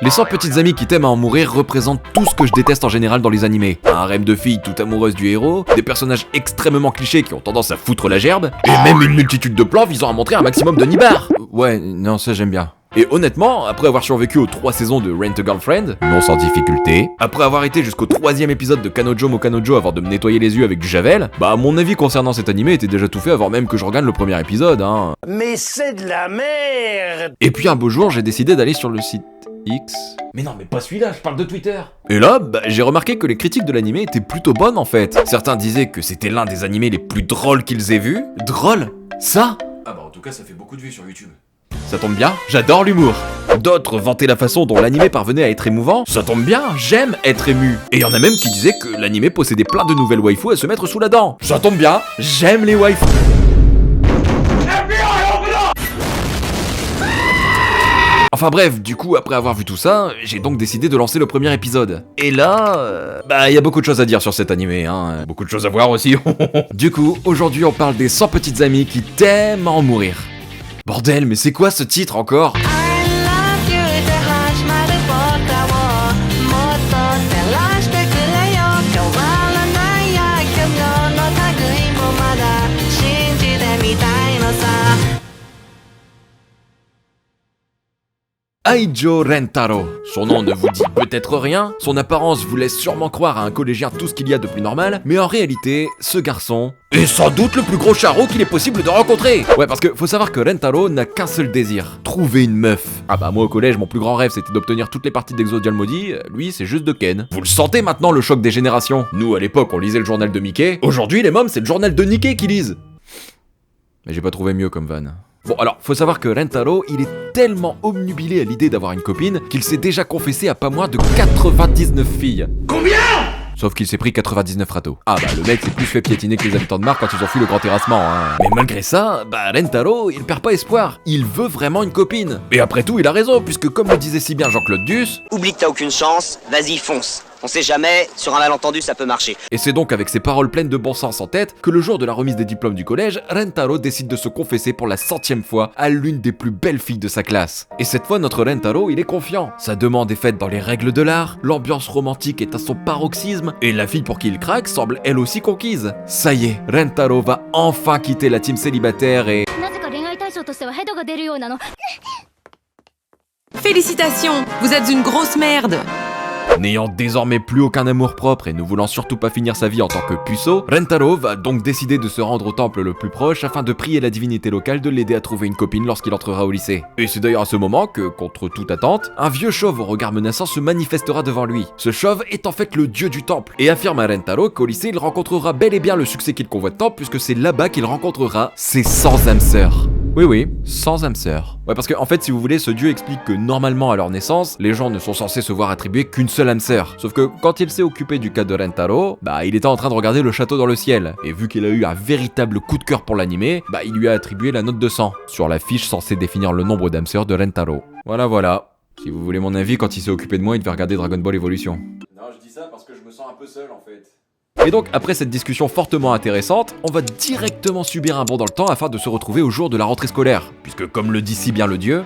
Les 100 petites amies qui t'aiment à en mourir représentent tout ce que je déteste en général dans les animés. Un harem de filles tout amoureuses du héros, des personnages extrêmement clichés qui ont tendance à foutre la gerbe, et même une multitude de plans visant à montrer un maximum de nibards. Ouais, non, ça j'aime bien. Et honnêtement, après avoir survécu aux 3 saisons de Rent a Girlfriend, non sans difficulté, après avoir été jusqu'au 3ème épisode de Kanojo Mokanojo avant de me nettoyer les yeux avec du javel, bah mon avis concernant cet animé était déjà tout fait avant même que je regarde le premier épisode, hein. Mais c'est de la merde! Et puis un beau jour, j'ai décidé d'aller sur le site X. Mais non, mais pas celui-là, je parle de Twitter. Et là, bah, j'ai remarqué que les critiques de l'animé étaient plutôt bonnes en fait. Certains disaient que c'était l'un des animés les plus drôles qu'ils aient vus. Drôle? Ça? Ah bah en tout cas, ça fait beaucoup de vues sur YouTube. Ça tombe bien, j'adore l'humour. D'autres vantaient la façon dont l'animé parvenait à être émouvant. Ça tombe bien, j'aime être ému. Et y en a même qui disaient que l'animé possédait plein de nouvelles waifus à se mettre sous la dent. Ça tombe bien, j'aime les waifus. Enfin bref, du coup, après avoir vu tout ça, j'ai donc décidé de lancer le premier épisode. Et là, bah, y a beaucoup de choses à dire sur cet animé, hein. Beaucoup de choses à voir aussi. Du coup, aujourd'hui, on parle des 100 petites amies qui t'aiment à en mourir. Bordel, mais c'est quoi ce titre encore ? Aijo Rentaro. Son nom ne vous dit peut-être rien, son apparence vous laisse sûrement croire à un collégien tout ce qu'il y a de plus normal, mais en réalité, ce garçon est sans doute le plus gros charreau qu'il est possible de rencontrer. Ouais, parce que faut savoir que Rentaro n'a qu'un seul désir, trouver une meuf. Ah bah moi au collège, mon plus grand rêve c'était d'obtenir toutes les parties d'Exodial Maudit, lui c'est juste de Ken. Vous le sentez maintenant le choc des générations? Nous à l'époque on lisait le journal de Mickey, aujourd'hui les mômes c'est le journal de Nickey qui lisent. Mais j'ai pas trouvé mieux comme vanne. Bon alors, faut savoir que Rentaro, il est tellement obnubilé à l'idée d'avoir une copine qu'il s'est déjà confessé à pas moins de 99 filles. Combien? Sauf qu'il s'est pris 99 râteaux. Ah bah le mec s'est plus fait piétiner que les habitants de Mars quand ils ont fui le grand terrassement, hein. Mais malgré ça, bah Rentaro, il perd pas espoir. Il veut vraiment une copine. Et après tout, il a raison, puisque comme le disait si bien Jean-Claude Duss... Oublie que t'as aucune chance, vas-y fonce. On sait jamais, sur un malentendu ça peut marcher. Et c'est donc avec ces paroles pleines de bon sens en tête que le jour de la remise des diplômes du collège, Rentaro décide de se confesser pour la 100e fois à l'une des plus belles filles de sa classe. Et cette fois, notre Rentaro, il est confiant. Sa demande est faite dans les règles de l'art, l'ambiance romantique est à son paroxysme, et la fille pour qui il craque semble elle aussi conquise. Ça y est, Rentaro va enfin quitter la team célibataire et... Félicitations, vous êtes une grosse merde. N'ayant désormais plus aucun amour propre et ne voulant surtout pas finir sa vie en tant que puceau, Rentaro va donc décider de se rendre au temple le plus proche afin de prier la divinité locale de l'aider à trouver une copine lorsqu'il entrera au lycée. Et c'est d'ailleurs à ce moment que, contre toute attente, un vieux chauve au regard menaçant se manifestera devant lui. Ce chauve est en fait le dieu du temple, et affirme à Rentaro qu'au lycée il rencontrera bel et bien le succès qu'il convoite tant, puisque c'est là-bas qu'il rencontrera ses 100 âmes sœurs. Oui, 100 âmes sœurs. Ouais, parce que en fait, si vous voulez, ce dieu explique que normalement à leur naissance, les gens ne sont censés se voir attribuer qu'une seule âme sœur. Sauf que quand il s'est occupé du cas de Rentaro, bah il était en train de regarder le château dans le ciel. Et vu qu'il a eu un véritable coup de cœur pour l'animé, bah il lui a attribué la note de 100 sur la fiche censée définir le nombre d'âmes sœurs de Rentaro. Voilà. Si vous voulez mon avis, quand il s'est occupé de moi, il devait regarder Dragon Ball Evolution. Non, je dis ça parce que je me sens un peu seul en fait. Et donc, après cette discussion fortement intéressante, on va directement subir un bond dans le temps afin de se retrouver au jour de la rentrée scolaire. Puisque, comme le dit si bien le dieu...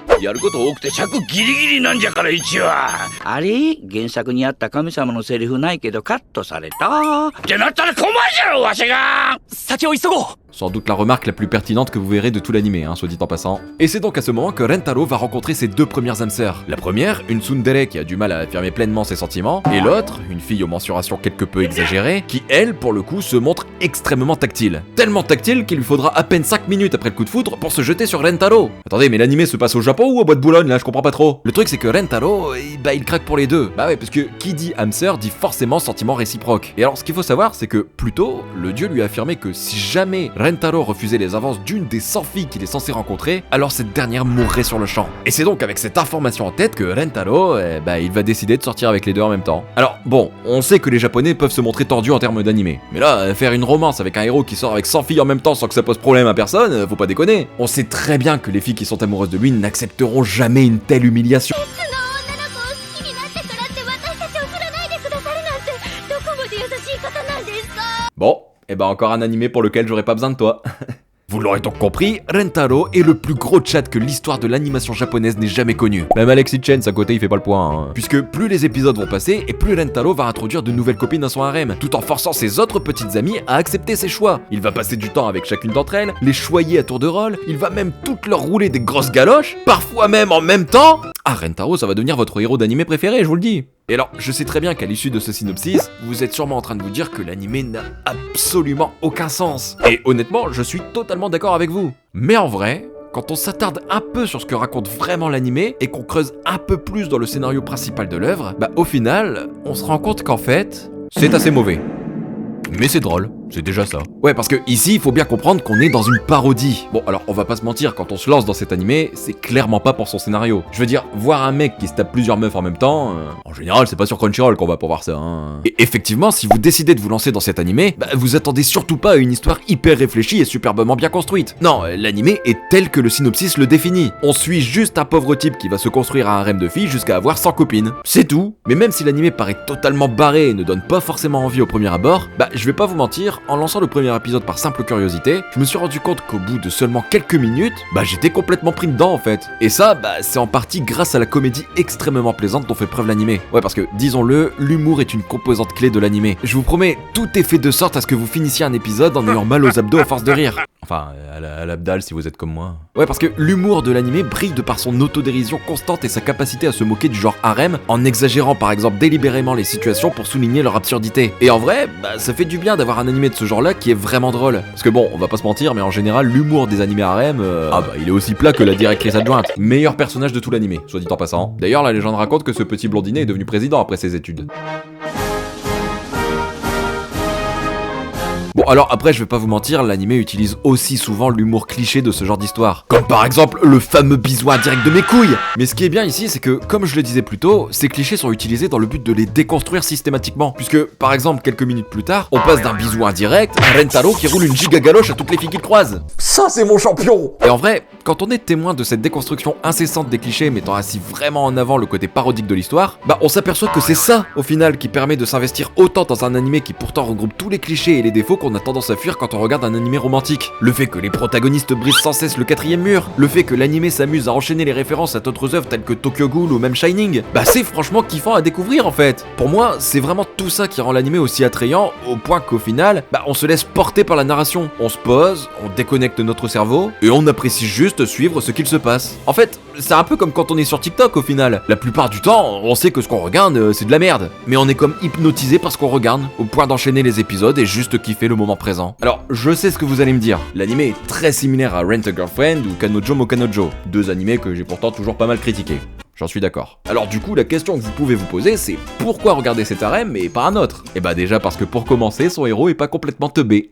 あれ原作にあった神様のセリフないけどカットされたってなったら困るじゃろわしが先を急ごう Sans doute la remarque la plus pertinente que vous verrez de tout l'animé, soit dit en passant. Et c'est donc à ce moment que Rentaro va rencontrer ses deux premières âmes sœurs. La première, une tsundere qui a du mal à affirmer pleinement ses sentiments, et l'autre, une fille aux mensurations quelque peu exagérées, qui elle, pour le coup, se montre extrêmement tactile. Tellement tactile qu'il lui faudra à peine 5 minutes après le coup de foudre pour se jeter sur Rentaro. Attendez, mais l'animé se passe au Japon ou au Bois de Boulogne là, je comprends pas trop. Le truc c'est que Rentaro, il craque pour les deux. Bah ouais, parce que qui dit âme sœur dit forcément sentiment réciproque. Et alors ce qu'il faut savoir, c'est que plus tôt, le dieu lui a affirmé que si jamais Rentaro refusait les avances d'une des 100 filles qu'il est censé rencontrer, alors cette dernière mourrait sur le champ. Et c'est donc avec cette information en tête que Rentaro, il va décider de sortir avec les deux en même temps. Alors bon, on sait que les japonais peuvent se montrer tordus en termes d'animé. Mais là, faire une romance avec un héros qui sort avec 100 filles en même temps sans que ça pose problème à personne, faut pas déconner. On sait très bien que les filles qui sont amoureuses de lui n'accepteront jamais une telle humiliation. Bon, encore un animé pour lequel j'aurais pas besoin de toi. Vous l'aurez donc compris, Rentaro est le plus gros tchad que l'histoire de l'animation japonaise n'ait jamais connu. Même Alexis Chen, à côté, il fait pas le point. Hein. Puisque plus les épisodes vont passer, et plus Rentaro va introduire de nouvelles copines à son harem, tout en forçant ses autres petites amies à accepter ses choix. Il va passer du temps avec chacune d'entre elles, les choyer à tour de rôle, il va même toutes leur rouler des grosses galoches, parfois même en même temps. Ah, Rentaro, ça va devenir votre héros d'animé préféré, je vous le dis. Et alors, je sais très bien qu'à l'issue de ce synopsis, vous êtes sûrement en train de vous dire que l'animé n'a absolument aucun sens. Et honnêtement, je suis totalement d'accord avec vous. Mais en vrai, quand on s'attarde un peu sur ce que raconte vraiment l'animé et qu'on creuse un peu plus dans le scénario principal de l'œuvre, bah au final, on se rend compte qu'en fait, c'est assez mauvais. Mais c'est drôle, c'est déjà ça. Ouais, parce que ici, il faut bien comprendre qu'on est dans une parodie. Bon, alors, on va pas se mentir, quand on se lance dans cet animé, c'est clairement pas pour son scénario. Je veux dire, voir un mec qui se tape plusieurs meufs en même temps, en général, c'est pas sur Crunchyroll qu'on va pour voir ça, hein. Et effectivement, si vous décidez de vous lancer dans cet animé, bah, vous attendez surtout pas à une histoire hyper réfléchie et superbement bien construite. Non, l'animé est tel que le synopsis le définit. On suit juste un pauvre type qui va se construire un harem de filles jusqu'à avoir 100 copines. C'est tout. Mais même si l'animé paraît totalement barré et ne donne pas forcément envie au premier abord, bah, je vais pas vous mentir, en lançant le premier épisode par simple curiosité, je me suis rendu compte qu'au bout de seulement quelques minutes, bah j'étais complètement pris dedans en fait. Et ça, bah c'est en partie grâce à la comédie extrêmement plaisante dont fait preuve l'animé. Ouais, parce que, disons-le, l'humour est une composante clé de l'animé. Je vous promets, tout est fait de sorte à ce que vous finissiez un épisode en ayant mal aux abdos à force de rire. Enfin, à l'abdal si vous êtes comme moi. Ouais, parce que l'humour de l'animé brille de par son autodérision constante et sa capacité à se moquer du genre harem, en exagérant par exemple délibérément les situations pour souligner leur absurdité. Et en vrai, bah ça fait du bien d'avoir un animé de ce genre-là qui est vraiment drôle. Parce que bon, on va pas se mentir, mais en général, l'humour des animés harem, ah bah il est aussi plat que la directrice adjointe. Meilleur personnage de tout l'animé, soit dit en passant. D'ailleurs, la légende raconte que ce petit blondinet est devenu président après ses études. Bon, alors après, je vais pas vous mentir, l'animé utilise aussi souvent l'humour cliché de ce genre d'histoire. Comme par exemple le fameux bisou indirect de mes couilles. Mais ce qui est bien ici, c'est que, comme je le disais plus tôt, ces clichés sont utilisés dans le but de les déconstruire systématiquement. Puisque, par exemple, quelques minutes plus tard, on passe d'un bisou indirect à Rentaro qui roule une giga galoche à toutes les filles qu'il croise. Ça, c'est mon champion! Et en vrai, quand on est témoin de cette déconstruction incessante des clichés mettant ainsi vraiment en avant le côté parodique de l'histoire, bah on s'aperçoit que c'est ça, au final, qui permet de s'investir autant dans un animé qui pourtant regroupe tous les clichés et les défauts qu'on a tendance à fuir quand on regarde un animé romantique. Le fait que les protagonistes brisent sans cesse le quatrième mur, le fait que l'animé s'amuse à enchaîner les références à d'autres œuvres telles que Tokyo Ghoul ou même Shining, bah c'est franchement kiffant à découvrir en fait. Pour moi, c'est vraiment tout ça qui rend l'animé aussi attrayant, au point qu'au final, bah on se laisse porter par la narration. On se pose, on déconnecte notre cerveau, et on apprécie juste suivre ce qu'il se passe. En fait, c'est un peu comme quand on est sur TikTok au final. La plupart du temps, on sait que ce qu'on regarde, c'est de la merde. Mais on est comme hypnotisé par ce qu'on regarde, au point d'enchaîner les épisodes et juste kiffer le moment présent. Alors, je sais ce que vous allez me dire. L'animé est très similaire à Rent a Girlfriend ou Kanojo mo Kanojo, deux animés que j'ai pourtant toujours pas mal critiqués. J'en suis d'accord. Alors du coup, la question que vous pouvez vous poser, c'est pourquoi regarder cet harem et pas un autre? Et bah déjà parce que pour commencer, son héros est pas complètement teubé.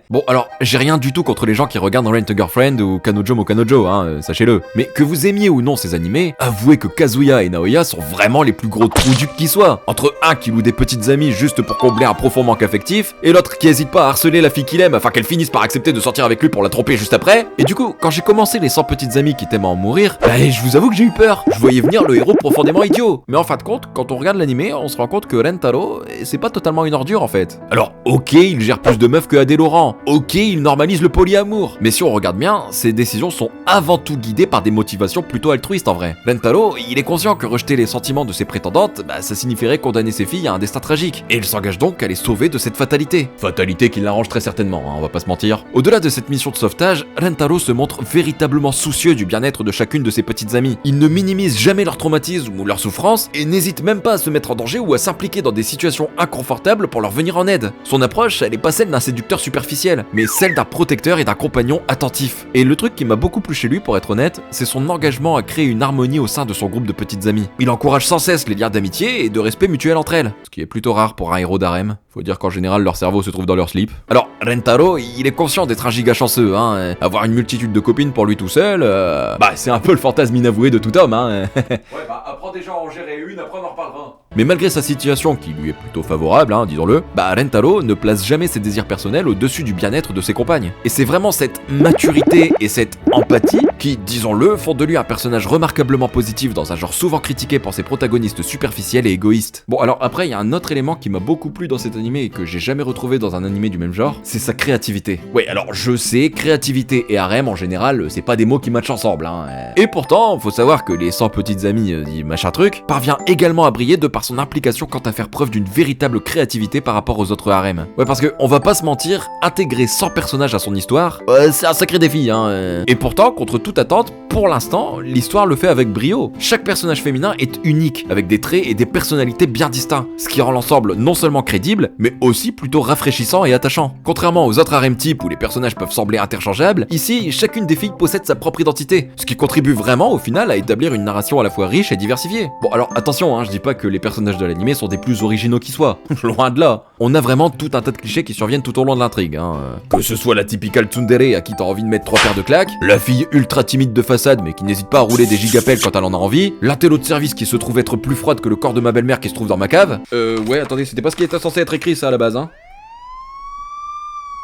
Bon alors, j'ai rien du tout contre les gens qui regardent Rent a Girlfriend ou Kanojo mo Kanojo, hein, sachez-le. Mais que vous aimiez ou non ces animés, avouez que Kazuya et Naoya sont vraiment les plus gros trous du qui soient. Entre un qui loue des petites amies juste pour combler un profond manque affectif, et l'autre qui hésite pas à harceler la fille qu'il aime afin qu'elle finisse par accepter de sortir avec lui pour la tromper juste après. Et du coup, quand j'ai commencé les 100 petites amies qui t'aiment à en mourir, bah je vous avoue que j'ai eu peur. Je voyais venir le héros profondément idiot. Mais en fin de compte, quand on regarde l'animé, on se rend compte que Rentaro, c'est pas totalement une ordure en fait. Alors, ok, il gère plus de meufs que Adé Laurent. Ok, il normalise le polyamour. Mais si on regarde bien, ses décisions sont avant tout guidées par des motivations plutôt altruistes en vrai. Rentaro, il est conscient que rejeter les sentiments de ses prétendantes, bah ça signifierait condamner ses filles à un destin tragique. Et il s'engage donc à les sauver de cette fatalité. Fatalité qui l'arrange très certainement, hein, on va pas se mentir. Au-delà de cette mission de sauvetage, Rentaro se montre véritablement soucieux du bien-être de chacune de ses petites amies. Il ne minimise jamais leur traumatisme ou leur souffrance et n'hésite même pas à se mettre en danger ou à s'impliquer dans des situations inconfortables pour leur venir en aide. Son approche, elle est pas celle d'un séducteur superficiel, mais celle d'un protecteur et d'un compagnon attentif. Et le truc qui m'a beaucoup plu chez lui, pour être honnête, c'est son engagement à créer une harmonie au sein de son groupe de petites amies. Il encourage sans cesse les liens d'amitié et de respect mutuel entre elles, ce qui est plutôt rare pour un héros d'harem. Faut dire qu'en général, leur cerveau se trouve dans leur slip. Alors, Rentaro, il est conscient d'être un giga chanceux, hein. Avoir une multitude de copines pour lui tout seul, bah c'est un peu le fantasme inavoué de tout homme, hein. Ouais, bah apprends déjà à en gérer une, après on en reparlera. Mais malgré sa situation qui lui est plutôt favorable, hein, disons-le, bah Rentaro ne place jamais ses désirs personnels au-dessus du bien-être de ses compagnes. Et c'est vraiment cette maturité et cette empathie qui, disons-le, font de lui un personnage remarquablement positif dans un genre souvent critiqué pour ses protagonistes superficiels et égoïstes. Bon alors après il y a un autre élément qui m'a beaucoup plu dans cet animé et que j'ai jamais retrouvé dans un animé du même genre, c'est sa créativité. Ouais alors je sais, créativité et harem en général, c'est pas des mots qui matchent ensemble hein. Et pourtant, faut savoir que les 100 petites amies dit machin truc, parvient également à briller de par son implication quant à faire preuve d'une véritable créativité par rapport aux autres harems. Ouais parce que on va pas se mentir, intégrer 100 personnages à son histoire, c'est un sacré défi hein. Et pourtant, contre toute attente, pour l'instant, l'histoire le fait avec brio. Chaque personnage féminin est unique, avec des traits et des personnalités bien distincts, ce qui rend l'ensemble non seulement crédible, mais aussi plutôt rafraîchissant et attachant. Contrairement aux autres harems types où les personnages peuvent sembler interchangeables, ici, chacune des filles possède sa propre identité, ce qui contribue vraiment au final à établir une narration à la fois riche et diversifiée. Bon alors attention, hein, je dis pas que les personnages de l'animé sont des plus originaux qui soient, loin de là. On a vraiment tout un tas de clichés qui surviennent tout au long de l'intrigue, hein. Que ce soit la typical tsundere à qui t'as envie de mettre 3 paires de claques, la fille ultra timide de façade mais qui n'hésite pas à rouler des gigapelles quand elle en a envie, l'intello de service qui se trouve être plus froide que le corps de ma belle-mère qui se trouve dans ma cave. Ouais attendez, c'était pas ce qui était censé être écrit ça à la base hein.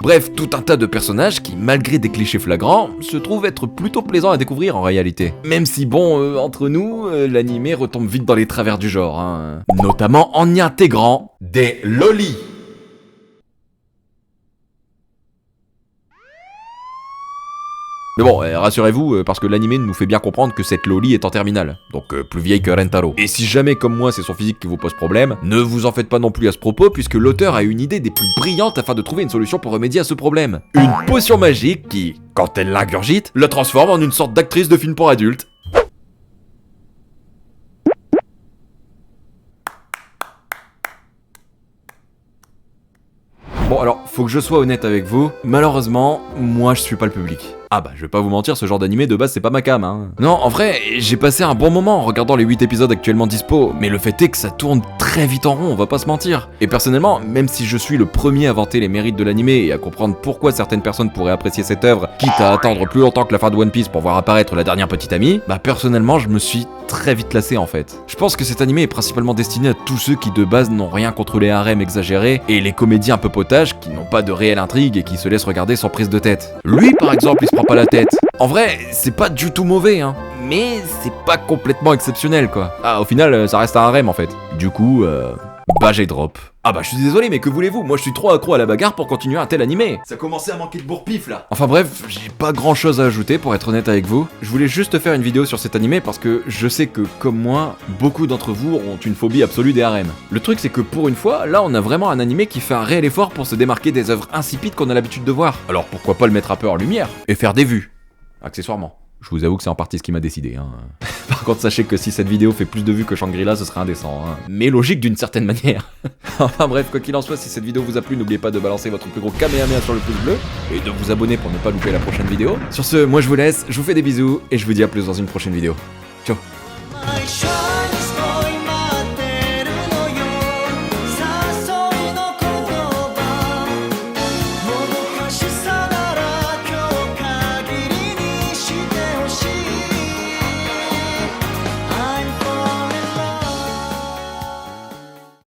Bref, tout un tas de personnages qui, malgré des clichés flagrants, se trouvent être plutôt plaisants à découvrir en réalité. Même si bon, entre nous, l'animé retombe vite dans les travers du genre, hein. Notamment en y intégrant des lolis. Mais bon, rassurez-vous, parce que l'animé nous fait bien comprendre que cette loli est en terminale, donc plus vieille que Rentaro. Et si jamais, comme moi, c'est son physique qui vous pose problème, ne vous en faites pas non plus à ce propos, puisque l'auteur a une idée des plus brillantes afin de trouver une solution pour remédier à ce problème. Une potion magique qui, quand elle l'ingurgite, la transforme en une sorte d'actrice de film pour adultes. Bon alors, faut que je sois honnête avec vous, malheureusement, moi je suis pas le public. Ah bah je vais pas vous mentir, ce genre d'animé de base c'est pas ma cam hein. Non en vrai, j'ai passé un bon moment en regardant les 8 épisodes actuellement dispo, mais le fait est que ça tourne très vite en rond, on va pas se mentir. Et personnellement, même si je suis le premier à vanter les mérites de l'animé et à comprendre pourquoi certaines personnes pourraient apprécier cette œuvre, quitte à attendre plus longtemps que la fin de One Piece pour voir apparaître la dernière petite amie, bah personnellement je me suis très vite lassé en fait. Je pense que cet animé est principalement destiné à tous ceux qui de base n'ont rien contre les harems exagérés et les comédies un peu potages qui n'ont pas de réelle intrigue et qui se laissent regarder sans prise de tête. Lui par exemple il se prend pas la tête. En vrai c'est pas du tout mauvais hein, mais c'est pas complètement exceptionnel quoi. Ah au final ça reste un harem en fait. Du coup bah j'ai drop. Ah bah je suis désolé mais que voulez-vous, moi je suis trop accro à la bagarre pour continuer un tel animé. Ça commençait à manquer de bourre-pif là. Enfin bref, j'ai pas grand chose à ajouter pour être honnête avec vous. Je voulais juste faire une vidéo sur cet animé parce que je sais que comme moi, beaucoup d'entre vous ont une phobie absolue des harems. Le truc c'est que pour une fois, là on a vraiment un animé qui fait un réel effort pour se démarquer des œuvres insipides qu'on a l'habitude de voir. Alors pourquoi pas le mettre un peu en lumière et faire des vues, accessoirement. Je vous avoue que c'est en partie ce qui m'a décidé hein. Par contre sachez que si cette vidéo fait plus de vues que Shangri-La ce serait indécent hein. Mais logique d'une certaine manière. Enfin bref, quoi qu'il en soit, si cette vidéo vous a plu, n'oubliez pas de balancer votre plus gros kamehameha sur le pouce bleu et de vous abonner pour ne pas louper la prochaine vidéo. Sur ce, moi je vous laisse, je vous fais des bisous et je vous dis à plus dans une prochaine vidéo. Ciao.